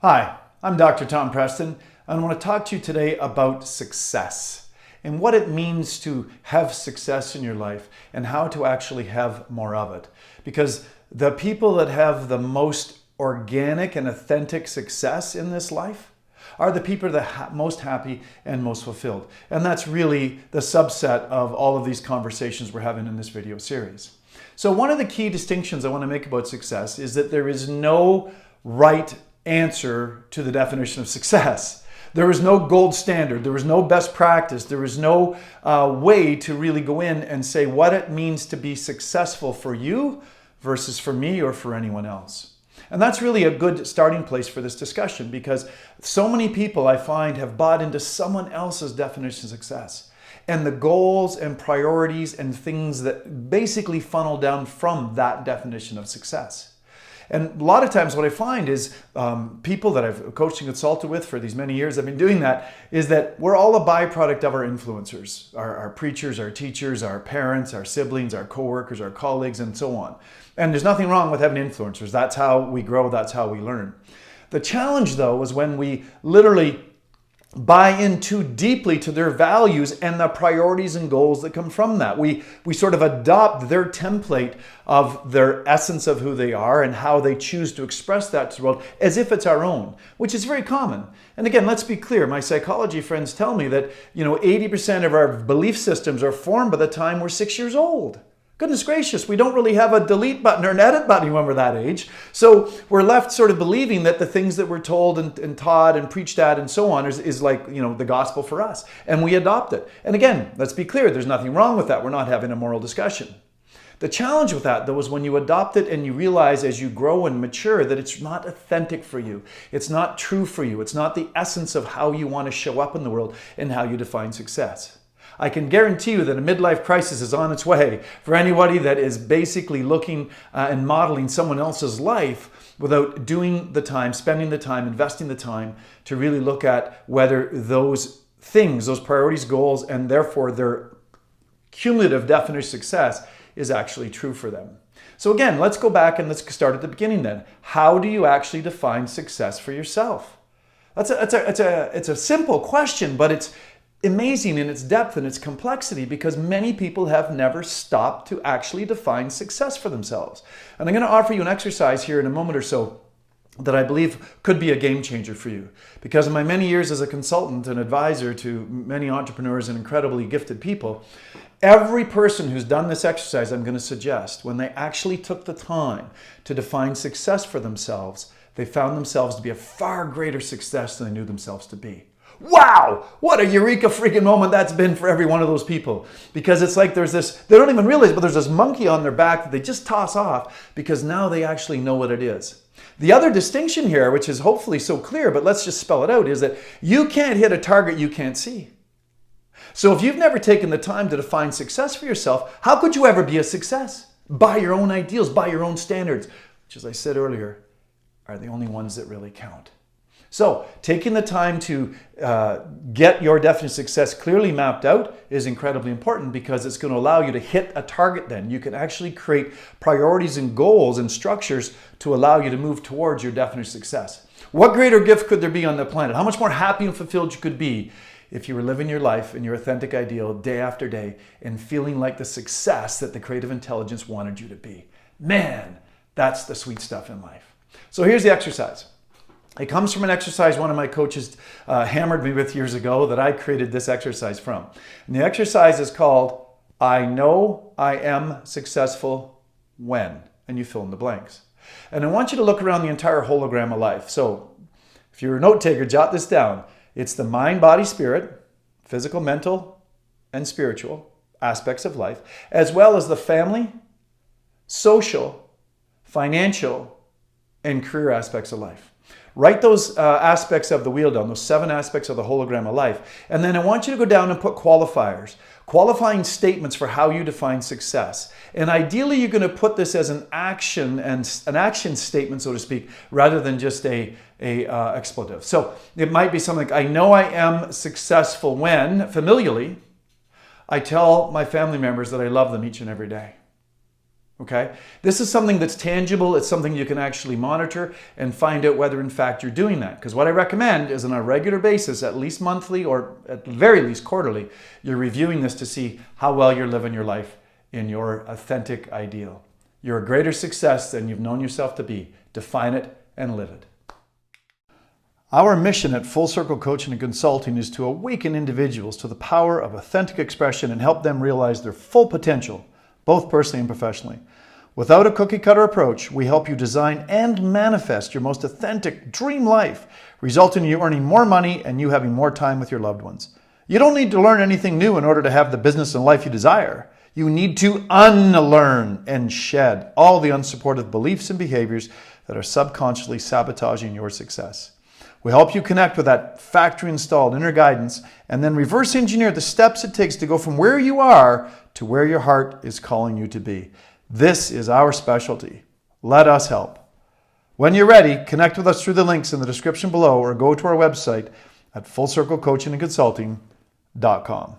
Hi, I'm Dr. Tom Preston, and I want to talk to you today about success and what it means to have success in your life and how to actually have more of it. Because the people that have the most organic and authentic success in this life are the people that are most happy and most fulfilled. And that's really the subset of all of these conversations we're having in this video series. So one of the key distinctions I want to make about success is that there is no right answer to the definition of success. There is no gold standard. There is no best practice. There is no way to really go in and say what it means to be successful for you versus for me or for anyone else. And that's really a good starting place for this discussion, because so many people I find have bought into someone else's definition of success and the goals and priorities and things that basically funnel down from that definition of success. And a lot of times what I find is people that I've coached and consulted with for these many years, I've been doing that, is that we're all a byproduct of our influencers, our preachers, our teachers, our parents, our siblings, our coworkers, our colleagues, and so on. And there's nothing wrong with having influencers. That's how we grow. That's how we learn. The challenge, though, is when we literally buy in too deeply to their values and the priorities and goals that come from that. We sort of adopt their template of their essence of who they are and how they choose to express that to the world as if it's our own, which is very common. And again, let's be clear. My psychology friends tell me that 80% of our belief systems are formed by the time we're 6 years old. Goodness gracious, we don't really have a delete button or an edit button when we're that age. So we're left sort of believing that the things that we're told and taught and preached at and so on is like, the gospel for us. And we adopt it. And again, let's be clear, there's nothing wrong with that. We're not having a moral discussion. The challenge with that, though, is when you adopt it and you realize as you grow and mature that it's not authentic for you. It's not true for you. It's not the essence of how you want to show up in the world and how you define success. I can guarantee you that a midlife crisis is on its way for anybody that is basically looking and modeling someone else's life without doing the time, spending the time, investing the time to really look at whether those things, those priorities, goals, and therefore their cumulative definition of success is actually true for them. So again, let's go back and let's start at the beginning then. How do you actually define success for yourself? It's a simple question, but it's amazing in its depth and its complexity, because many people have never stopped to actually define success for themselves. And I'm going to offer you an exercise here in a moment or so that I believe could be a game changer for you. Because in my many years as a consultant and advisor to many entrepreneurs and incredibly gifted people, every person who's done this exercise, I'm going to suggest, when they actually took the time to define success for themselves, they found themselves to be a far greater success than they knew themselves to be. Wow, what a eureka freaking moment that's been for every one of those people. Because it's like there's this, they don't even realize, but there's this monkey on their back that they just toss off because now they actually know what it is. The other distinction here, which is hopefully so clear, but let's just spell it out, is that you can't hit a target you can't see. So if you've never taken the time to define success for yourself, how could you ever be a success? By your own ideals, by your own standards, which, as I said earlier, are the only ones that really count. So taking the time to get your definition of success clearly mapped out is incredibly important, because it's going to allow you to hit a target then. You can actually create priorities and goals and structures to allow you to move towards your definition of success. What greater gift could there be on the planet? How much more happy and fulfilled you could be if you were living your life in your authentic ideal day after day and feeling like the success that the creative intelligence wanted you to be. Man, that's the sweet stuff in life. So here's the exercise. It comes from an exercise one of my coaches hammered me with years ago that I created this exercise from. And the exercise is called, I know I am successful when, and you fill in the blanks. And I want you to look around the entire hologram of life. So if you're a note taker, jot this down. It's the mind, body, spirit, physical, mental, and spiritual aspects of life, as well as the family, social, financial, and career aspects of life. Write those aspects of the wheel down, those 7 aspects of the hologram of life. And then I want you to go down and put qualifiers, qualifying statements for how you define success. And ideally, you're going to put this as an action statement, so to speak, rather than just a expletive. So it might be something like, I know I am successful when, familially, I tell my family members that I love them each and every day. Okay? This is something that's tangible. It's something you can actually monitor and find out whether in fact you're doing that. Because what I recommend is on a regular basis, at least monthly or at the very least quarterly, you're reviewing this to see how well you're living your life in your authentic ideal. You're a greater success than you've known yourself to be. Define it and live it. Our mission at Full Circle Coaching and Consulting is to awaken individuals to the power of authentic expression and help them realize their full potential, both personally and professionally. Without a cookie-cutter approach, we help you design and manifest your most authentic dream life, resulting in you earning more money and you having more time with your loved ones. You don't need to learn anything new in order to have the business and life you desire. You need to unlearn and shed all the unsupportive beliefs and behaviors that are subconsciously sabotaging your success. We help you connect with that factory-installed inner guidance and then reverse engineer the steps it takes to go from where you are to where your heart is calling you to be. This is our specialty. Let us help. When you're ready, connect with us through the links in the description below or go to our website at fullcirclecoachingandconsulting.com.